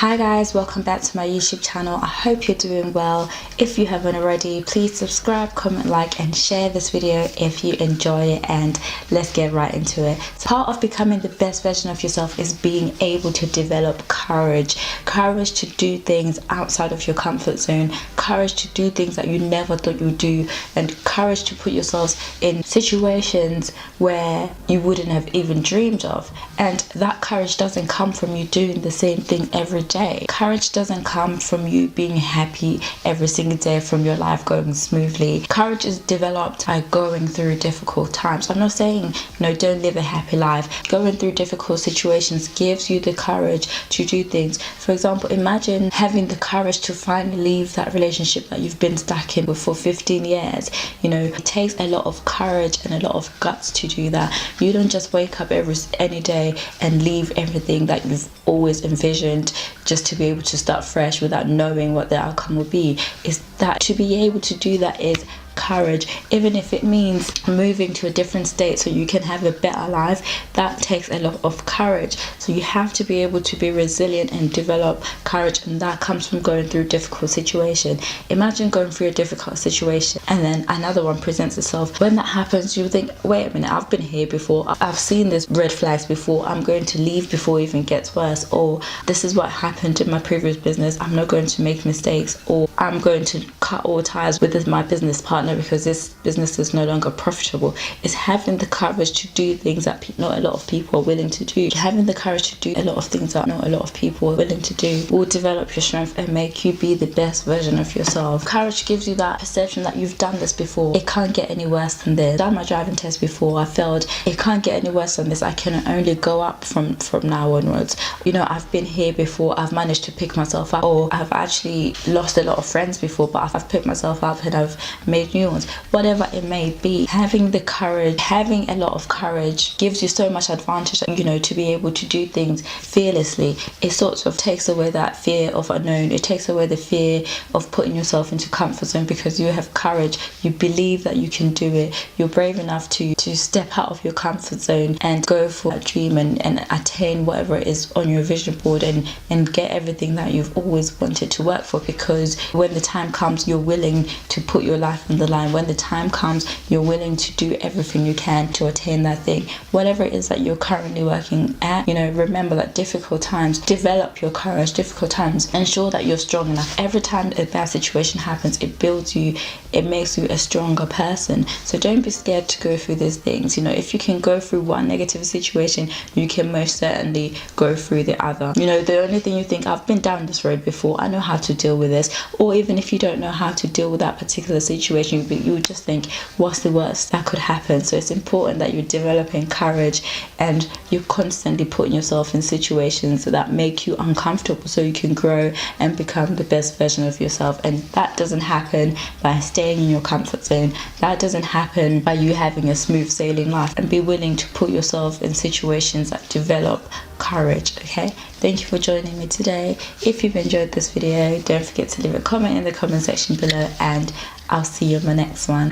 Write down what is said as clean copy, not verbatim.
Hi guys, welcome back to my YouTube channel. I hope you're doing well. If you haven't already, please subscribe, comment, like and share this video if you enjoy it, and let's get right into it. So part of becoming the best version of yourself is being able to develop courage to do things outside of your comfort zone, courage to do things that you never thought you would do, and courage to put yourselves in situations where you wouldn't have even dreamed of. And that courage doesn't come from you doing the same thing every day. Courage doesn't come from you being happy every single day, from your life going smoothly. Courage is developed by going through difficult times. I'm not saying don't live a happy life. Going through difficult situations gives you the courage to do things. For example, imagine having the courage to finally leave that relationship that you've been stuck in for 15 years. It takes a lot of courage and a lot of guts to do that. You don't just wake up any day and leave everything that you've always envisioned just to be able to start fresh without knowing what the outcome will be. Is that to be able to do that is courage, even if it means moving to a different state so you can have a better life. That takes a lot of courage. So you have to be able to be resilient and develop courage, and that comes from going through a difficult situation. Imagine going through a difficult situation and then another one presents itself. When that happens, you think, wait a minute, I've been here before, I've seen this red flags before, I'm going to leave before it even gets worse, or this is what happened in my previous business, I'm not going to make mistakes, or I'm going to cut all ties with my business partner because this business is no longer profitable. It's having the courage to do things that not a lot of people are willing to do. Having the courage to do a lot of things that not a lot of people are willing to do will develop your strength and make you be the best version of yourself. Courage gives you that perception that you've done this before. It can't get any worse than this. I've done my driving test before, I failed. It can't get any worse than this. I can only go up from now onwards. I've been here before, I've managed to pick myself up, or I've actually lost a lot of friends before, but I've picked myself up and I've made new ones. Whatever it may be, having a lot of courage gives you so much advantage, to be able to do things fearlessly. It sort of takes away that fear of unknown. It takes away the fear of putting yourself into comfort zone, because you have courage. You believe that you can do it. You're brave enough to step out of your comfort zone and go for a dream and attain whatever it is on your vision board, and get everything that you've always wanted to work for. Because when the time comes, you're willing to put your life on the line. When the time comes, you're willing to do everything you can to attain that thing, whatever it is that you're currently working at. Remember that difficult times develop your courage. Difficult times ensure that you're strong enough. Every time a bad situation happens, it builds you, it makes you a stronger person. So don't be scared to go through these things. If you can go through one negative situation, you can most certainly go through the other. The only thing you think, I've been down this road before, I know how to deal with this. Or even if you don't know how to deal with that particular situation, you would just think, what's the worst that could happen? So it's important that you're developing courage and you're constantly putting yourself in situations that make you uncomfortable so you can grow and become the best version of yourself. And that doesn't happen by staying in your comfort zone. That doesn't happen by you having a smooth sailing life. And be willing to put yourself in situations that develop courage. Okay, thank you for joining me today. If you've enjoyed this video, don't forget to leave a comment in the comment section below, and I'll see you in my next one.